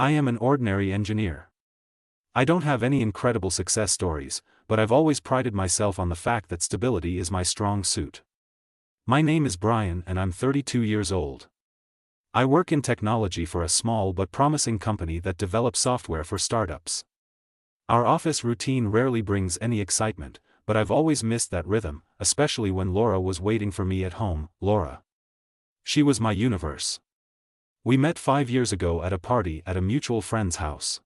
I am an ordinary engineer. I don't have any incredible success stories, but I've always prided myself on the fact that stability is my strong suit. My name is Brian and I'm 32 years old. I work in technology for a small but promising company that develops software for startups. Our office routine rarely brings any excitement, but I've always missed that rhythm, especially when Laura was waiting for me at home. Laura. She was my universe. We met 5 years ago at a party at a mutual friend's house.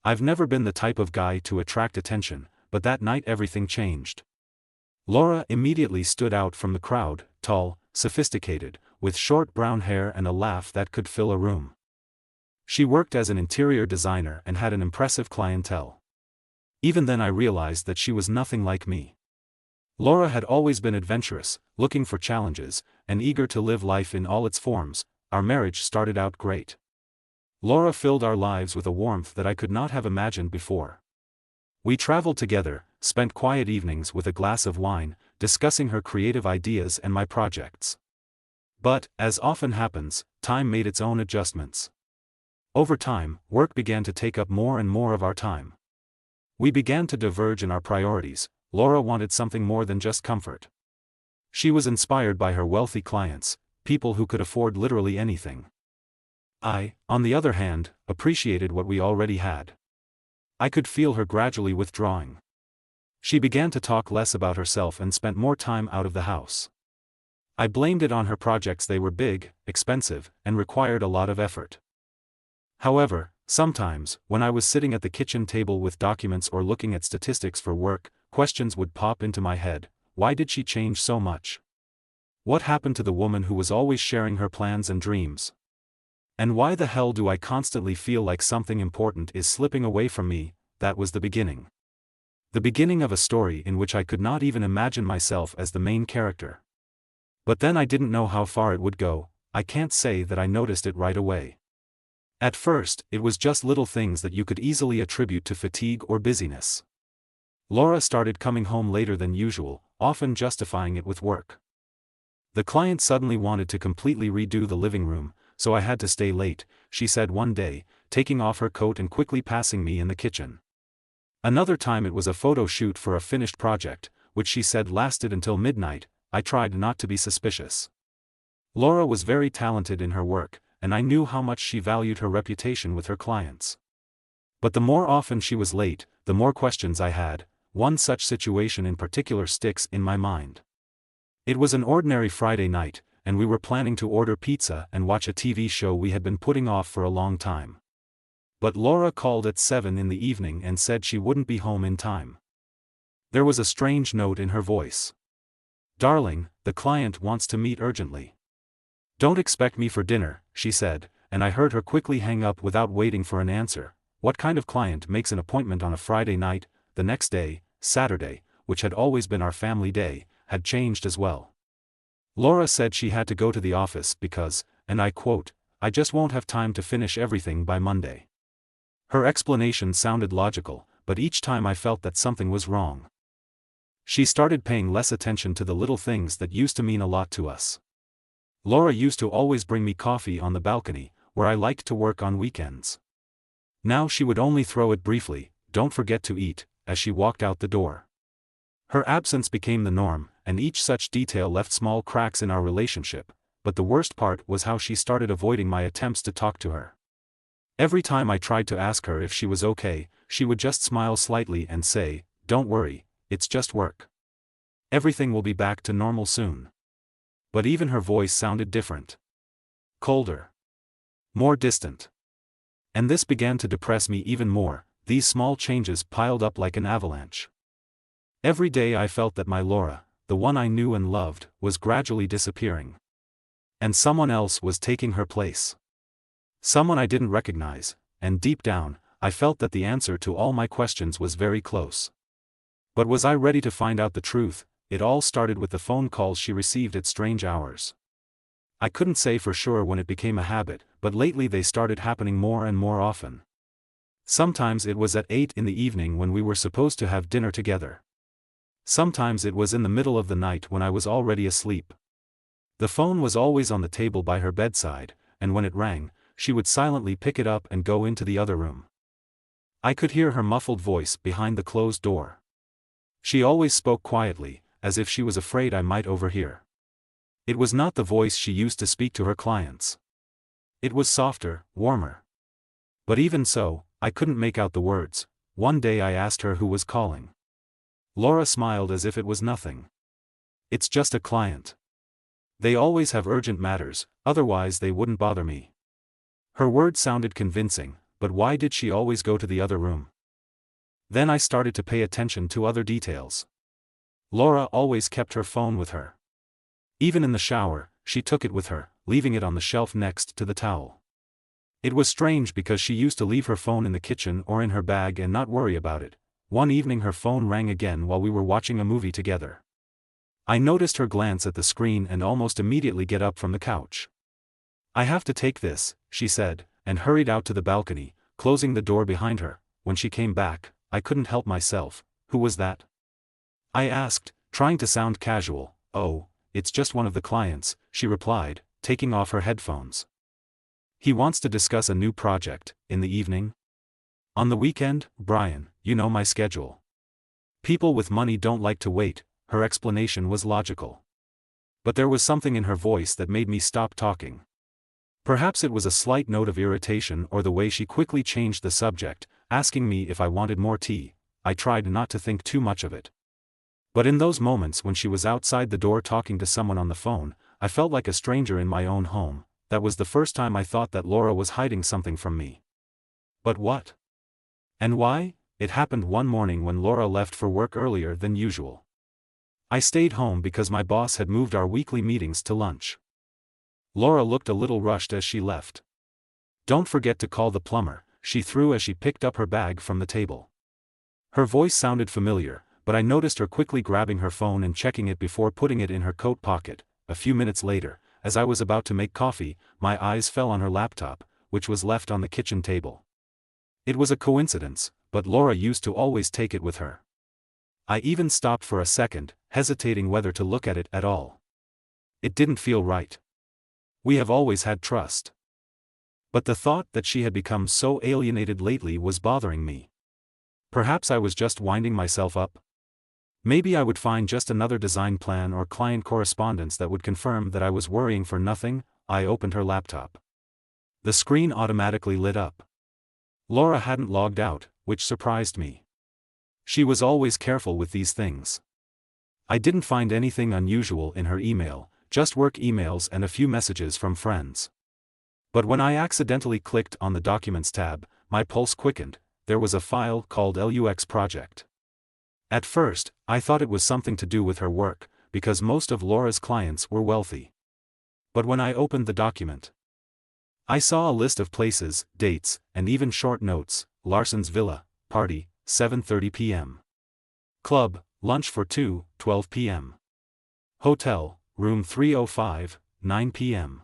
I've never been the type of guy to attract attention, but that night everything changed. Laura immediately stood out from the crowd, tall, sophisticated, with short brown hair and a laugh that could fill a room. She worked as an interior designer and had an impressive clientele. Even then I realized that she was nothing like me. Laura had always been adventurous, looking for challenges, and eager to live life in all its forms. Our marriage started out great. Laura filled our lives with a warmth that I could not have imagined before. We traveled together, spent quiet evenings with a glass of wine, discussing her creative ideas and my projects. But, as often happens, time made its own adjustments. Over time, work began to take up more and more of our time. We began to diverge in our priorities. Laura wanted something more than just comfort. She was inspired by her wealthy clients, people who could afford literally anything. I, on the other hand, appreciated what we already had. I could feel her gradually withdrawing. She began to talk less about herself and spent more time out of the house. I blamed it on her projects. They were big, expensive, and required a lot of effort. However, sometimes, when I was sitting at the kitchen table with documents or looking at statistics for work, questions would pop into my head. Why did she change so much? What happened to the woman who was always sharing her plans and dreams? And why the hell do I constantly feel like something important is slipping away from me? That was the beginning. The beginning of a story in which I could not even imagine myself as the main character. But then I didn't know how far it would go. I can't say that I noticed it right away. At first, it was just little things that you could easily attribute to fatigue or busyness. Laura started coming home later than usual, often justifying it with work. The client suddenly wanted to completely redo the living room, so I had to stay late, she said one day, taking off her coat and quickly passing me in the kitchen. Another time it was a photo shoot for a finished project, which she said lasted until midnight. I tried not to be suspicious. Laura was very talented in her work, and I knew how much she valued her reputation with her clients. But the more often she was late, the more questions I had. One such situation in particular sticks in my mind. It was an ordinary Friday night, and we were planning to order pizza and watch a TV show we had been putting off for a long time. But Laura called at 7 in the evening and said she wouldn't be home in time. There was a strange note in her voice. "Darling, the client wants to meet urgently. Don't expect me for dinner," she said, and I heard her quickly hang up without waiting for an answer. What kind of client makes an appointment on a Friday night? The next day, Saturday, which had always been our family day, had changed as well. Laura said she had to go to the office because, and I quote, "I just won't have time to finish everything by Monday." Her explanation sounded logical, but each time I felt that something was wrong. She started paying less attention to the little things that used to mean a lot to us. Laura used to always bring me coffee on the balcony, where I liked to work on weekends. Now she would only throw it briefly, "Don't forget to eat," as she walked out the door. Her absence became the norm, and each such detail left small cracks in our relationship, but the worst part was how she started avoiding my attempts to talk to her. Every time I tried to ask her if she was okay, she would just smile slightly and say, "Don't worry, it's just work. Everything will be back to normal soon." But even her voice sounded different. Colder. More distant. And this began to depress me even more. These small changes piled up like an avalanche. Every day I felt that my Laura, the one I knew and loved, was gradually disappearing. And someone else was taking her place. Someone I didn't recognize, and deep down, I felt that the answer to all my questions was very close. But was I ready to find out the truth? It all started with the phone calls she received at strange hours. I couldn't say for sure when it became a habit, but lately they started happening more and more often. Sometimes it was at 8 in the evening when we were supposed to have dinner together. Sometimes it was in the middle of the night when I was already asleep. The phone was always on the table by her bedside, and when it rang, she would silently pick it up and go into the other room. I could hear her muffled voice behind the closed door. She always spoke quietly, as if she was afraid I might overhear. It was not the voice she used to speak to her clients. It was softer, warmer. But even so, I couldn't make out the words. One day I asked her who was calling. Laura smiled as if it was nothing. "It's just a client. They always have urgent matters, otherwise they wouldn't bother me." Her words sounded convincing, but why did she always go to the other room? Then I started to pay attention to other details. Laura always kept her phone with her. Even in the shower, she took it with her, leaving it on the shelf next to the towel. It was strange because she used to leave her phone in the kitchen or in her bag and not worry about it. One evening her phone rang again while we were watching a movie together. I noticed her glance at the screen and almost immediately get up from the couch. "I have to take this," she said, and hurried out to the balcony, closing the door behind her. When she came back, I couldn't help myself. "Who was that?" I asked, trying to sound casual. "Oh, it's just one of the clients," she replied, taking off her headphones. "He wants to discuss a new project." "In the evening?" "On the weekend, Brian, you know my schedule. People with money don't like to wait." Her explanation was logical. But there was something in her voice that made me stop talking. Perhaps it was a slight note of irritation or the way she quickly changed the subject, asking me if I wanted more tea. I tried not to think too much of it. But in those moments when she was outside the door talking to someone on the phone, I felt like a stranger in my own home. That was the first time I thought that Laura was hiding something from me. But what? And why? It happened one morning when Laura left for work earlier than usual. I stayed home because my boss had moved our weekly meetings to lunch. Laura looked a little rushed as she left. "Don't forget to call the plumber," she threw as she picked up her bag from the table. Her voice sounded familiar, but I noticed her quickly grabbing her phone and checking it before putting it in her coat pocket. A few minutes later, as I was about to make coffee, my eyes fell on her laptop, which was left on the kitchen table. It was a coincidence, but Laura used to always take it with her. I even stopped for a second, hesitating whether to look at it at all. It didn't feel right. We have always had trust. But the thought that she had become so alienated lately was bothering me. Perhaps I was just winding myself up. Maybe I would find just another design plan or client correspondence that would confirm that I was worrying for nothing. I opened her laptop. The screen automatically lit up. Laura hadn't logged out, which surprised me. She was always careful with these things. I didn't find anything unusual in her email, just work emails and a few messages from friends. But when I accidentally clicked on the Documents tab, my pulse quickened. There was a file called LUX Project. At first, I thought it was something to do with her work, because most of Laura's clients were wealthy. But when I opened the document, I saw a list of places, dates, and even short notes. Larson's Villa, party, 7:30 p.m. Club, lunch for 2, 12 p.m. Hotel, room 305, 9 p.m.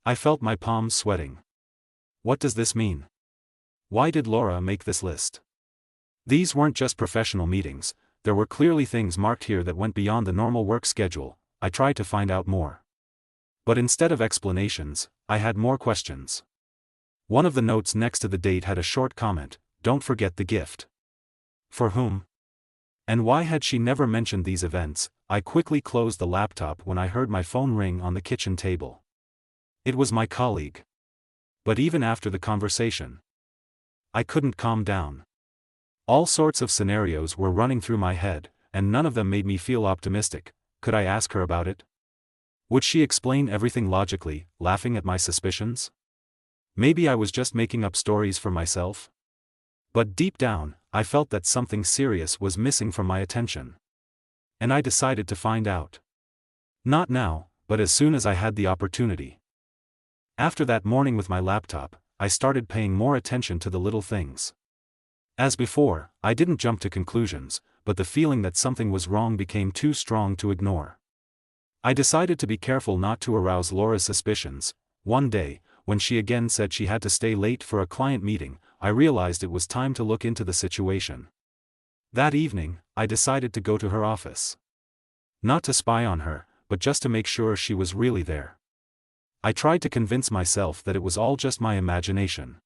I felt my palms sweating. What does this mean? Why did Laura make this list? These weren't just professional meetings, there were clearly things marked here that went beyond the normal work schedule. I tried to find out more. But instead of explanations, I had more questions. One of the notes next to the date had a short comment: "Don't forget the gift." For whom? And why had she never mentioned these events? I quickly closed the laptop when I heard my phone ring on the kitchen table. It was my colleague. But even after the conversation, I couldn't calm down. All sorts of scenarios were running through my head, and none of them made me feel optimistic. Could I ask her about it? Would she explain everything logically, laughing at my suspicions? Maybe I was just making up stories for myself? But deep down, I felt that something serious was missing from my attention. And I decided to find out. Not now, but as soon as I had the opportunity. After that morning with my laptop, I started paying more attention to the little things. As before, I didn't jump to conclusions, but the feeling that something was wrong became too strong to ignore. I decided to be careful not to arouse Laura's suspicions. One day, when she again said she had to stay late for a client meeting, I realized it was time to look into the situation. That evening, I decided to go to her office. Not to spy on her, but just to make sure she was really there. I tried to convince myself that it was all just my imagination.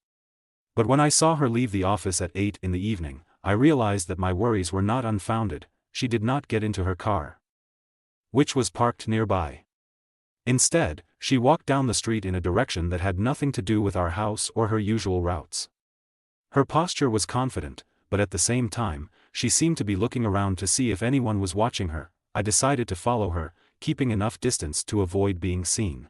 But when I saw her leave the office at 8 in the evening, I realized that my worries were not unfounded. She did not get into her car, which was parked nearby. Instead, she walked down the street in a direction that had nothing to do with our house or her usual routes. Her posture was confident, but at the same time, she seemed to be looking around to see if anyone was watching her. I decided to follow her, keeping enough distance to avoid being seen.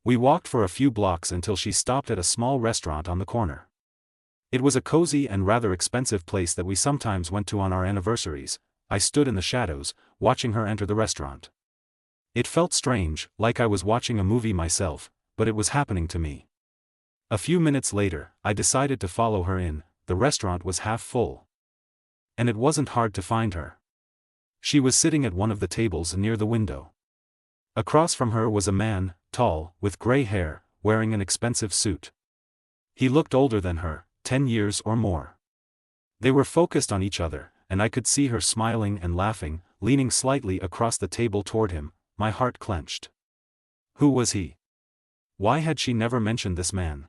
We walked for a few blocks until she stopped at a small restaurant on the corner. It was a cozy and rather expensive place that we sometimes went to on our anniversaries. I stood in the shadows, watching her enter the restaurant. It felt strange, like I was watching a movie myself, but it was happening to me. A few minutes later, I decided to follow her in. The restaurant was half full. And it wasn't hard to find her. She was sitting at one of the tables near the window. Across from her was a man, tall, with gray hair, wearing an expensive suit. He looked older than her, 10 years or more. They were focused on each other, and I could see her smiling and laughing, leaning slightly across the table toward him. My heart clenched. Who was he? Why had she never mentioned this man?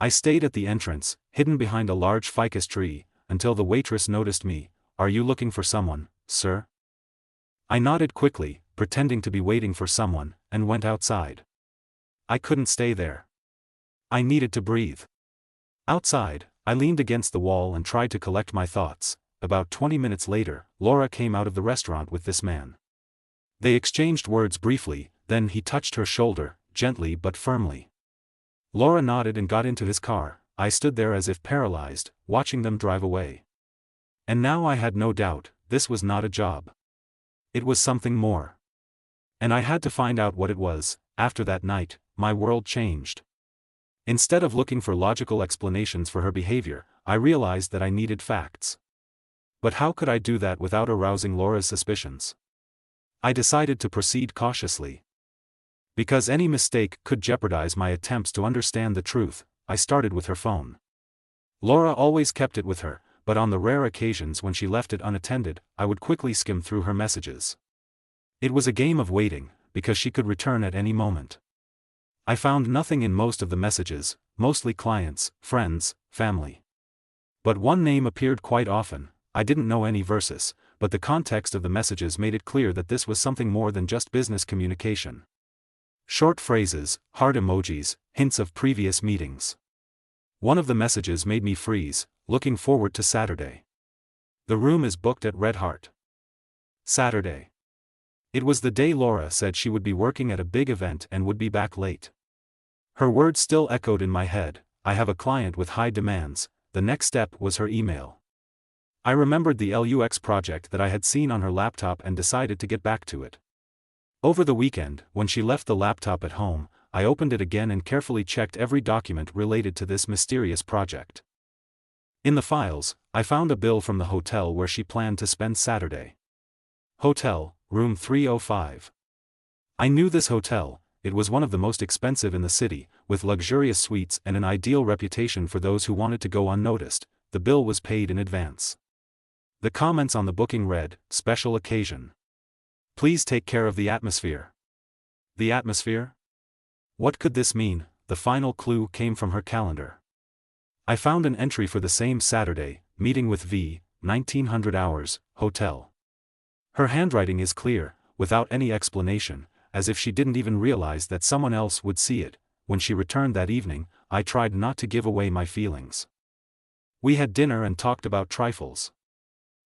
I stayed at the entrance, hidden behind a large ficus tree, until the waitress noticed me. Are you looking for someone, sir? I nodded quickly, pretending to be waiting for someone, and went outside. I couldn't stay there. I needed to breathe. Outside, I leaned against the wall and tried to collect my thoughts. About 20 minutes later, Laura came out of the restaurant with this man. They exchanged words briefly, then he touched her shoulder, gently but firmly. Laura nodded and got into his car. I stood there as if paralyzed, watching them drive away. And now I had no doubt, this was not a job. It was something more. And I had to find out what it was. After that night, my world changed. Instead of looking for logical explanations for her behavior, I realized that I needed facts. But how could I do that without arousing Laura's suspicions? I decided to proceed cautiously. Because any mistake could jeopardize my attempts to understand the truth, I started with her phone. Laura always kept it with her, but on the rare occasions when she left it unattended, I would quickly skim through her messages. It was a game of waiting, because she could return at any moment. I found nothing in most of the messages, mostly clients, friends, family. But one name appeared quite often. I didn't know any verses, but the context of the messages made it clear that this was something more than just business communication. Short phrases, heart emojis, hints of previous meetings. One of the messages made me freeze, looking forward to Saturday. The room is booked at Red Heart. Saturday. It was the day Laura said she would be working at a big event and would be back late. Her words still echoed in my head. I have a client with high demands. The next step was her email. I remembered the LUX project that I had seen on her laptop and decided to get back to it. Over the weekend, when she left the laptop at home, I opened it again and carefully checked every document related to this mysterious project. In the files, I found a bill from the hotel where she planned to spend Saturday. Hotel, room 305. I knew this hotel. It was one of the most expensive in the city, with luxurious suites and an ideal reputation for those who wanted to go unnoticed. The bill was paid in advance. The comments on the booking read, "Special occasion. Please take care of the atmosphere." The atmosphere? What could this mean? The final clue came from her calendar. I found an entry for the same Saturday, meeting with V, 1900 hours, hotel. Her handwriting is clear, without any explanation, as if she didn't even realize that someone else would see it. When she returned that evening, I tried not to give away my feelings. We had dinner and talked about trifles.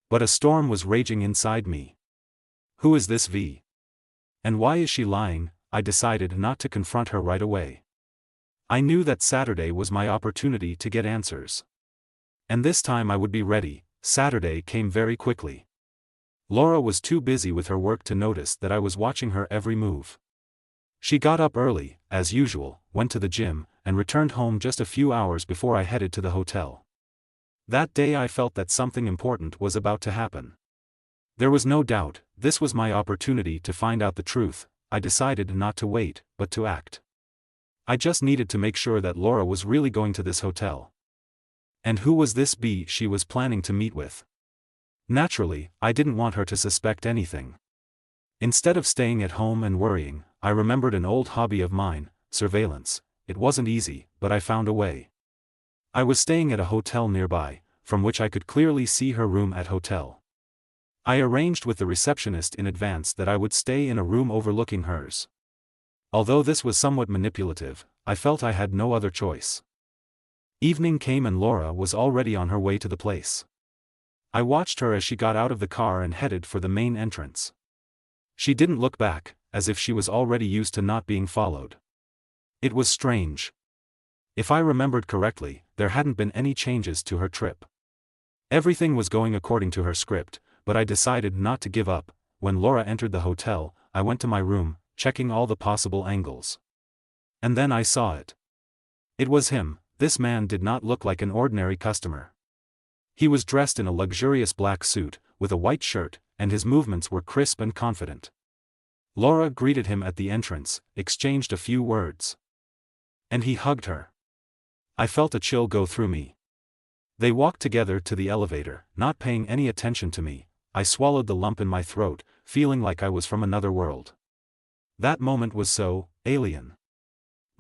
But a storm was raging inside me. Who is this V? And why is she lying? I decided not to confront her right away. I knew that Saturday was my opportunity to get answers. And this time I would be ready. Saturday came very quickly. Laura was too busy with her work to notice that I was watching her every move. She got up early, as usual, went to the gym, and returned home just a few hours before I headed to the hotel. That day I felt that something important was about to happen. There was no doubt, this was my opportunity to find out the truth. I decided not to wait, but to act. I just needed to make sure that Laura was really going to this hotel. And who was this B she was planning to meet with? Naturally, I didn't want her to suspect anything. Instead of staying at home and worrying, I remembered an old hobby of mine. surveillance. It wasn't easy, but I found a way. I was staying at a hotel nearby, from which I could clearly see her room at hotel. I arranged with the receptionist in advance that I would stay in a room overlooking hers. Although this was somewhat manipulative, I felt I had no other choice. Evening came and Laura was already on her way to the place. I watched her as she got out of the car and headed for the main entrance. She didn't look back, as if she was already used to not being followed. It was strange. If I remembered correctly, there hadn't been any changes to her trip. Everything was going according to her script, but I decided not to give up. When Laura entered the hotel, I went to my room, checking all the possible angles. And then I saw it. It was him. This man did not look like an ordinary customer. He was dressed in a luxurious black suit, with a white shirt, and his movements were crisp and confident. Laura greeted him at the entrance, exchanged a few words. And he hugged her. I felt a chill go through me. They walked together to the elevator, not paying any attention to me. I swallowed the lump in my throat, feeling like I was from another world. That moment was so alien.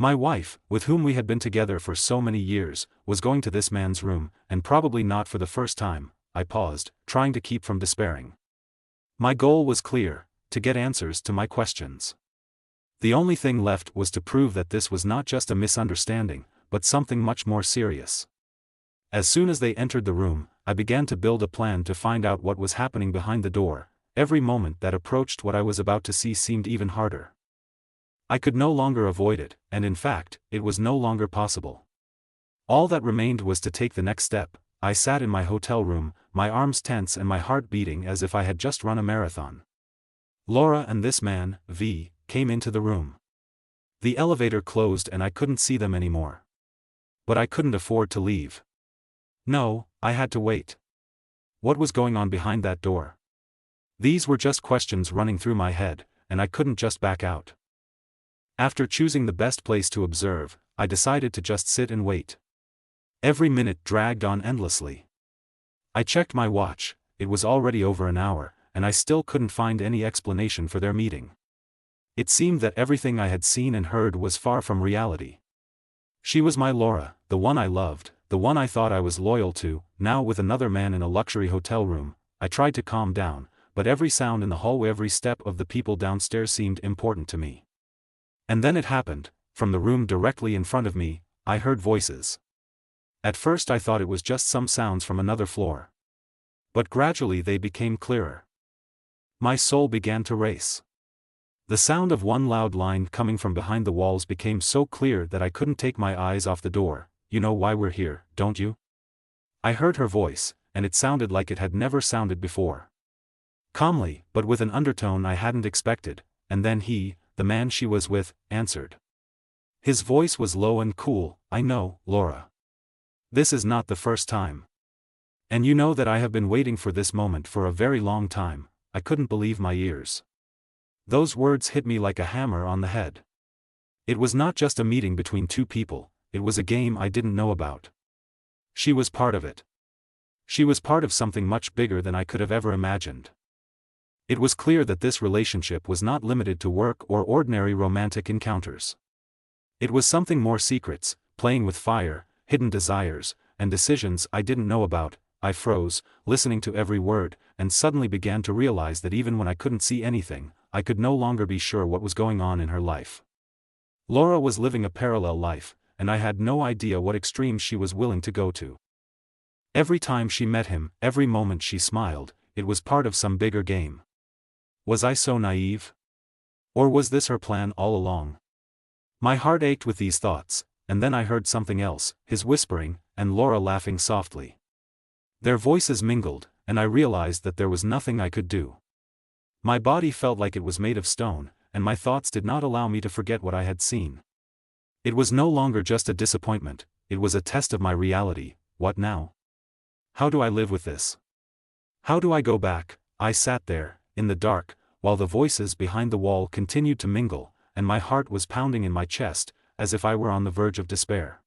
My wife, with whom we had been together for so many years, was going to this man's room, and probably not for the first time. I paused, trying to keep from despairing. My goal was clear: to get answers to my questions. The only thing left was to prove that this was not just a misunderstanding, but something much more serious. As soon as they entered the room, I began to build a plan to find out what was happening behind the door. Every moment that approached what I was about to see seemed even harder. I could no longer avoid it, and in fact, it was no longer possible. All that remained was to take the next step. I sat in my hotel room, my arms tense and my heart beating as if I had just run a marathon. Laura and this man, V, came into the room. The elevator closed and I couldn't see them anymore. But I couldn't afford to leave. No, I had to wait. What was going on behind that door? These were just questions running through my head, and I couldn't just back out. After choosing the best place to observe, I decided to just sit and wait. Every minute dragged on endlessly. I checked my watch. It was already over an hour, and I still couldn't find any explanation for their meeting. It seemed that everything I had seen and heard was far from reality. She was my Laura, the one I loved, the one I thought I was loyal to, now with another man in a luxury hotel room. I tried to calm down, but every sound in the hallway, every step of the people downstairs seemed important to me. And then it happened. From the room directly in front of me, I heard voices. At first I thought it was just some sounds from another floor. But gradually they became clearer. My soul began to race. The sound of one loud line coming from behind the walls became so clear that I couldn't take my eyes off the door. "You know why we're here, don't you?" I heard her voice, and it sounded like it had never sounded before. Calmly, but with an undertone I hadn't expected, and then he, the man she was with, answered. His voice was low and cool. "I know, Laura. This is not the first time. And you know that I have been waiting for this moment for a very long time." I couldn't believe my ears. Those words hit me like a hammer on the head. It was not just a meeting between two people, it was a game I didn't know about. She was part of it. She was part of something much bigger than I could have ever imagined. It was clear that this relationship was not limited to work or ordinary romantic encounters. It was something more: secrets, playing with fire, hidden desires, and decisions I didn't know about. I froze, listening to every word, and suddenly began to realize that even when I couldn't see anything, I could no longer be sure what was going on in her life. Laura was living a parallel life, and I had no idea what extremes she was willing to go to. Every time she met him, every moment she smiled, it was part of some bigger game. Was I so naive? Or was this her plan all along? My heart ached with these thoughts, and then I heard something else: his whispering, and Laura laughing softly. Their voices mingled, and I realized that there was nothing I could do. My body felt like it was made of stone, and my thoughts did not allow me to forget what I had seen. It was no longer just a disappointment, it was a test of my reality. What now? How do I live with this? How do I go back? I sat there, in the dark, while the voices behind the wall continued to mingle, and my heart was pounding in my chest, as if I were on the verge of despair.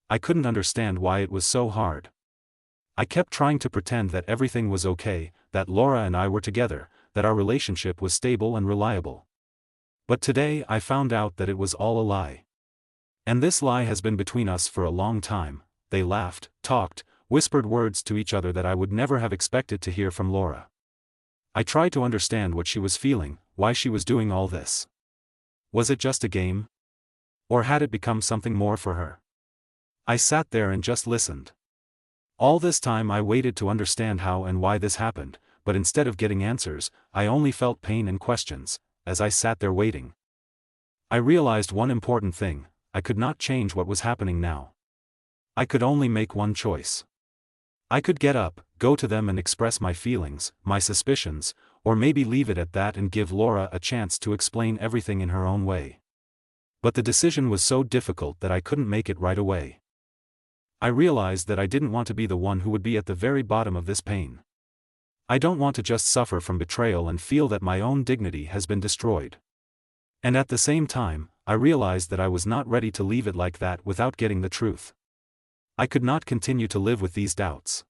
I couldn't understand why it was so hard. I kept trying to pretend that everything was okay, that Laura and I were together, that our relationship was stable and reliable. But today I found out that it was all a lie. And this lie has been between us for a long time. They laughed, talked, whispered words to each other that I would never have expected to hear from Laura. I tried to understand what she was feeling, why she was doing all this. Was it just a game? Or had it become something more for her? I sat there and just listened. All this time I waited to understand how and why this happened, but instead of getting answers, I only felt pain and questions, as I sat there waiting. I realized one important thing: I could not change what was happening now. I could only make one choice. I could get up, go to them and express my feelings, my suspicions, or maybe leave it at that and give Laura a chance to explain everything in her own way. But the decision was so difficult that I couldn't make it right away. I realized that I didn't want to be the one who would be at the very bottom of this pain. I don't want to just suffer from betrayal and feel that my own dignity has been destroyed. And at the same time, I realized that I was not ready to leave it like that without getting the truth. I could not continue to live with these doubts.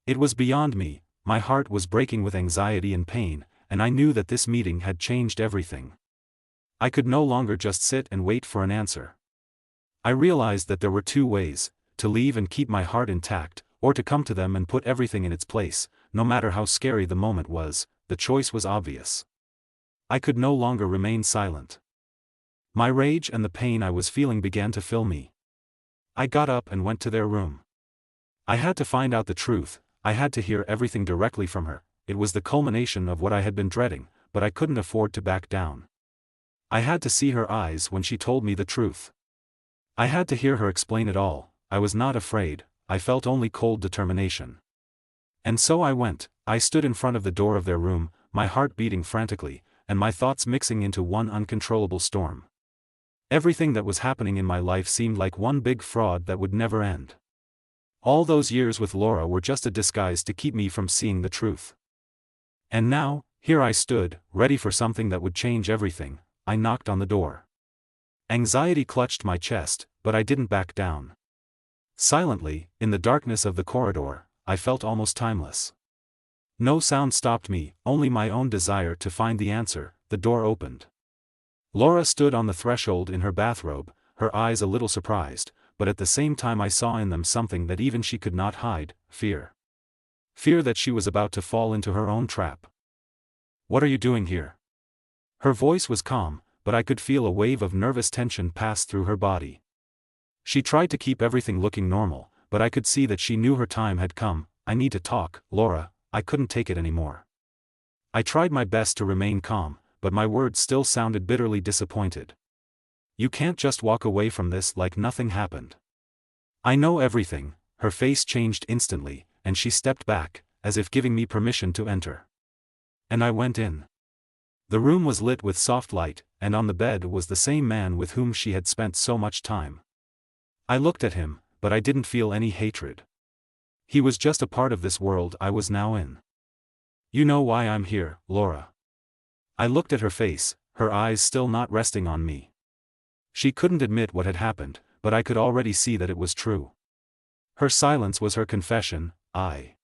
It was beyond me, my heart was breaking with anxiety and pain, and I knew that this meeting had changed everything. I could no longer just sit and wait for an answer. I realized that there were two ways: to leave and keep my heart intact, or to come to them and put everything in its place. No matter how scary the moment was, the choice was obvious. I could no longer remain silent. My rage and the pain I was feeling began to fill me. I got up and went to their room. I had to find out the truth. I had to hear everything directly from her. It was the culmination of what I had been dreading, but I couldn't afford to back down. I had to see her eyes when she told me the truth. I had to hear her explain it all. I was not afraid, I felt only cold determination. And so I went. I stood in front of the door of their room, my heart beating frantically, and my thoughts mixing into one uncontrollable storm. Everything that was happening in my life seemed like one big fraud that would never end. All those years with Laura were just a disguise to keep me from seeing the truth. And now, here I stood, ready for something that would change everything. I knocked on the door. Anxiety clutched my chest, but I didn't back down. Silently, in the darkness of the corridor, I felt almost timeless. No sound stopped me, only my own desire to find the answer. The door opened. Laura stood on the threshold in her bathrobe, her eyes a little surprised, but at the same time I saw in them something that even she could not hide: fear. Fear that she was about to fall into her own trap. "What are you doing here?" Her voice was calm, but I could feel a wave of nervous tension pass through her body. She tried to keep everything looking normal, but I could see that she knew her time had come. "I need to talk, Laura, I couldn't take it anymore." I tried my best to remain calm, but my words still sounded bitterly disappointed. "You can't just walk away from this like nothing happened. I know everything." Her face changed instantly, and she stepped back, as if giving me permission to enter. And I went in. The room was lit with soft light, and on the bed was the same man with whom she had spent so much time. I looked at him, but I didn't feel any hatred. He was just a part of this world I was now in. "You know why I'm here, Laura." I looked at her face, her eyes still not resting on me. She couldn't admit what had happened, but I could already see that it was true. Her silence was her confession. I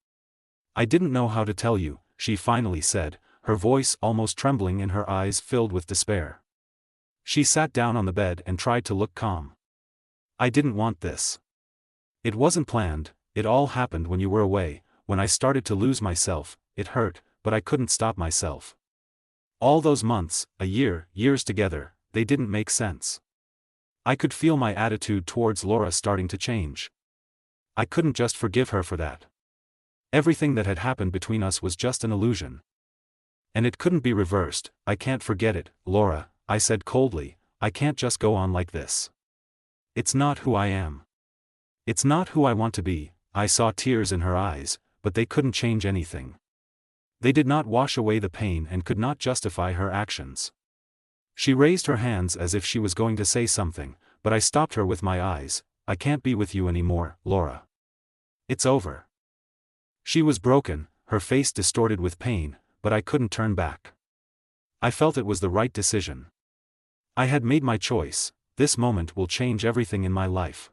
didn't know how to tell you," she finally said, her voice almost trembling and her eyes filled with despair. She sat down on the bed and tried to look calm. "I didn't want this. It wasn't planned. It all happened when you were away, when I started to lose myself. It hurt, but I couldn't stop myself. All those months, a year, years together, they didn't make sense. I could feel my attitude towards Laura starting to change. I couldn't just forgive her for that. Everything that had happened between us was just an illusion. And it couldn't be reversed. I can't forget it, Laura," I said coldly. "I can't just go on like this. It's not who I am. It's not who I want to be." I saw tears in her eyes, but they couldn't change anything. They did not wash away the pain and could not justify her actions. She raised her hands as if she was going to say something, but I stopped her with my eyes. "I can't be with you anymore, Laura. It's over." She was broken, her face distorted with pain, but I couldn't turn back. I felt it was the right decision. I had made my choice. This moment will change everything in my life.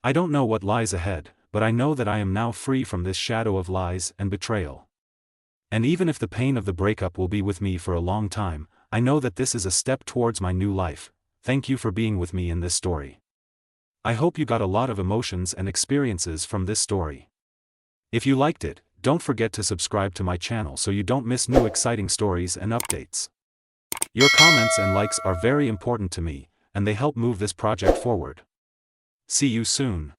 I don't know what lies ahead, but I know that I am now free from this shadow of lies and betrayal. And even if the pain of the breakup will be with me for a long time, I know that this is a step towards my new life. Thank you for being with me in this story. I hope you got a lot of emotions and experiences from this story. If you liked it, don't forget to subscribe to my channel so you don't miss new exciting stories and updates. Your comments and likes are very important to me, and they help move this project forward. See you soon.